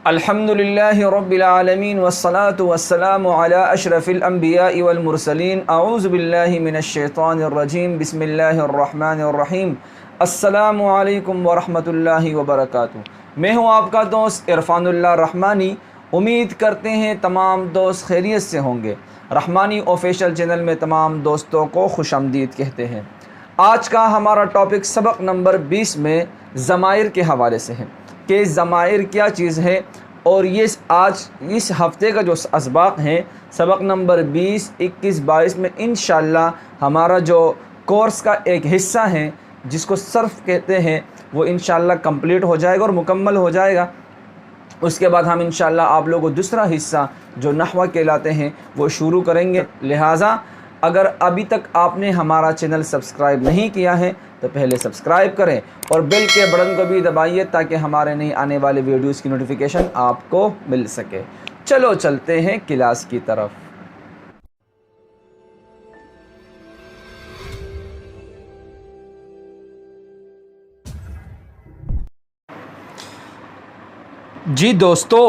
الحمدللہ رب العالمین والصلاة والسلام علی اشرف الانبیاء والمرسلین اعوذ باللہ من الشیطان الرجیم بسم اللہ الرحمن الرحیم السلام علیکم ورحمۃ اللہ وبرکاتہ۔ میں ہوں آپ کا دوست عرفان اللہ رحمانی۔ امید کرتے ہیں تمام دوست خیریت سے ہوں گے۔ رحمانی آفیشیل چینل میں تمام دوستوں کو خوش آمدید کہتے ہیں۔ آج کا ہمارا ٹاپک سبق نمبر 20 میں ضمائر کے حوالے سے ہے کہ ضمائر کیا چیز ہے، اور یہ آج اس ہفتے کا جو اسباق ہیں سبق نمبر 20، 21، 22 میں انشاءاللہ ہمارا جو کورس کا ایک حصہ ہے جس کو صرف کہتے ہیں وہ انشاءاللہ کمپلیٹ ہو جائے گا اور مکمل ہو جائے گا۔ اس کے بعد ہم انشاءاللہ آپ لوگوں کو دوسرا حصہ جو نحو کہلاتے ہیں وہ شروع کریں گے۔ لہٰذا اگر ابھی تک آپ نے ہمارا چینل سبسکرائب نہیں کیا ہے تو پہلے سبسکرائب کریں اور بیل کے بٹن کو بھی دبائیے تاکہ ہمارے نئی آنے والے ویڈیوز کی نوٹیفیکیشن آپ کو مل سکے۔ چلو چلتے ہیں کلاس کی طرف۔ جی دوستو،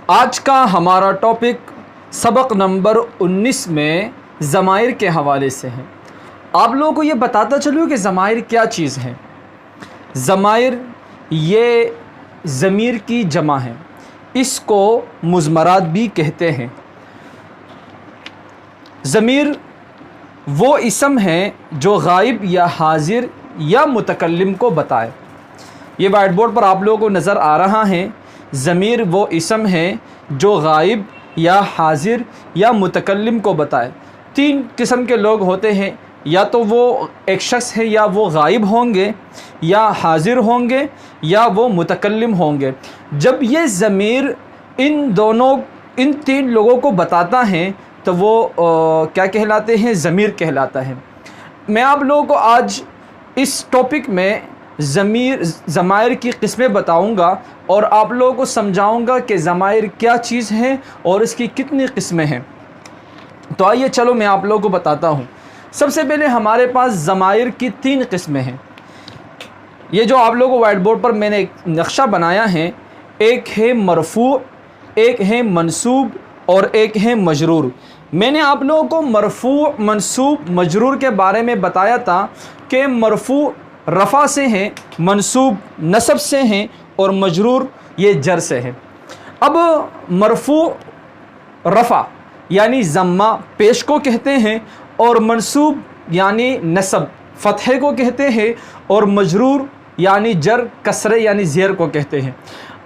آج کا ہمارا ٹاپک سبق نمبر 19 میں ضمائر کے حوالے سے ہے۔ آپ لوگوں کو یہ بتاتا چلوں کہ ضمائر کیا چیز ہے۔ ضمائر یہ ضمیر کی جمع ہے، اس کو مضمرات بھی کہتے ہیں۔ ضمیر وہ اسم ہے جو غائب یا حاضر یا متکلم کو بتائے۔ یہ وائٹ بورڈ پر آپ لوگوں کو نظر آ رہا ہے۔ ضمیر وہ اسم ہے جو غائب یا حاضر یا متکلم کو بتائے۔ تین قسم کے لوگ ہوتے ہیں، یا تو وہ ایک شخص ہے یا وہ غائب ہوں گے یا حاضر ہوں گے یا وہ متکلم ہوں گے۔ جب یہ ضمیر ان تین لوگوں کو بتاتا ہے تو وہ کیا کہلاتے ہیں؟ ضمیر کہلاتا ہے۔ میں آپ لوگوں کو آج اس ٹاپک میں ضمائر کی قسمیں بتاؤں گا اور آپ لوگوں کو سمجھاؤں گا کہ ضمائر کیا چیز ہے اور اس کی کتنی قسمیں ہیں۔ تو آئیے چلو میں آپ لوگوں کو بتاتا ہوں۔ سب سے پہلے ہمارے پاس ضمائر کی 3 قسمیں ہیں۔ یہ جو آپ لوگوں کو وائٹ بورڈ پر میں نے ایک نقشہ بنایا ہے، ایک ہے مرفوع، ایک ہے منصوب اور ایک ہے مجرور۔ میں نے آپ لوگوں کو مرفوع، منصوب، مجرور کے بارے میں بتایا تھا کہ مرفوع رفع سے ہیں، منصوب نصب سے ہیں اور مجرور یہ جر سے ہے۔ اب مرفوع رفع یعنی ضمہ پیش کو کہتے ہیں، اور منصوب یعنی نصب فتحے کو کہتے ہیں، اور مجرور یعنی جر کسرے یعنی زیر کو کہتے ہیں۔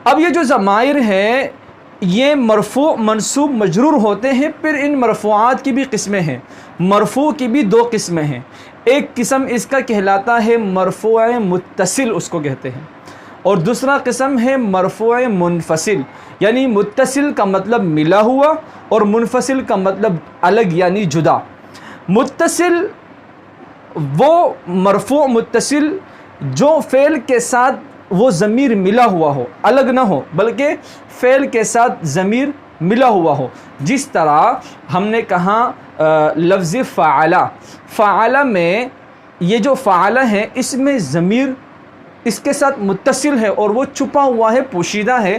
اب یہ جو ضمائر ہیں یہ مرفوع، منصوب، مجرور ہوتے ہیں۔ پھر ان مرفوعات کی بھی قسمیں ہیں۔ مرفوع کی بھی 2 قسمیں ہیں۔ ایک قسم اس کا کہلاتا ہے مرفوع متصل، اس کو کہتے ہیں، اور دوسرا قسم ہے مرفوع منفصل، یعنی متصل کا مطلب ملا ہوا اور منفصل کا مطلب الگ یعنی جدا۔ متصل وہ مرفوع متصل جو فعل کے ساتھ وہ ضمیر ملا ہوا ہو، الگ نہ ہو بلکہ فعل کے ساتھ ضمیر ملا ہوا ہو۔ جس طرح ہم نے کہا لفظ فعلہ، فعلہ میں یہ جو فعلہ ہے اس میں ضمیر اس کے ساتھ متصل ہے اور وہ چھپا ہوا ہے، پوشیدہ ہے۔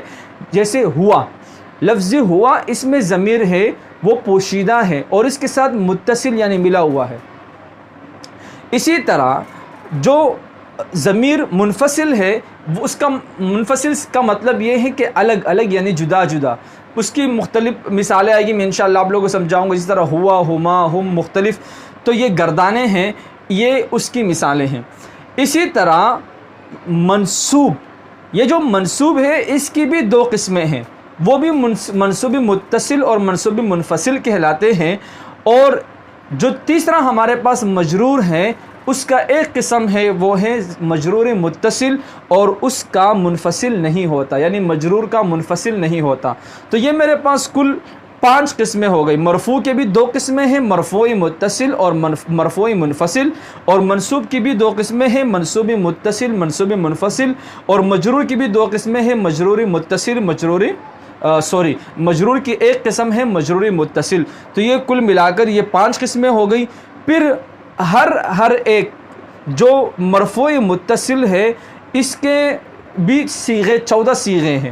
جیسے ہوا، لفظ ہوا اس میں ضمیر ہے وہ پوشیدہ ہے اور اس کے ساتھ متصل یعنی ملا ہوا ہے۔ اسی طرح جو ضمیر منفصل ہے اس کا منفصل کا مطلب یہ ہے کہ الگ الگ یعنی جدا جدا۔ اس کی مختلف مثالیں آئے گی، میں انشاءاللہ آپ لوگوں کو سمجھاؤں گا۔ جس طرح ہوا، ہما، ہم مختلف، تو یہ گردانے ہیں، یہ اس کی مثالیں ہیں۔ اسی طرح منصوب، یہ جو منصوب ہے اس کی بھی 2 قسمیں ہیں، وہ بھی منصوب متصل اور منصوب منفصل کہلاتے ہیں۔ اور جو تیسرا ہمارے پاس مجرور ہے اس کا ایک قسم ہے، وہ ہے مجرور متصل، اور اس کا منفصل نہیں ہوتا، یعنی مجرور کا منفصل نہیں ہوتا۔ تو یہ میرے پاس کل 5 قسمیں ہو گئی۔ مرفوع کے بھی 2 قسمیں ہیں، مرفوع متصل اور مرفوع منفصل، اور منصوب کی بھی 2 قسمیں ہیں، منصوب متصل، منصوب منفصل، اور مجرور کی بھی 2 قسمیں ہیں، مجرور متصل، مجرور کی ایک قسم ہے مجرور متصل۔ تو یہ کل ملا کر یہ 5 قسمیں ہو گئی۔ پھر ہر ایک جو مرفوع متصل ہے اس کے بھی صیغے 14 صیغے ہیں۔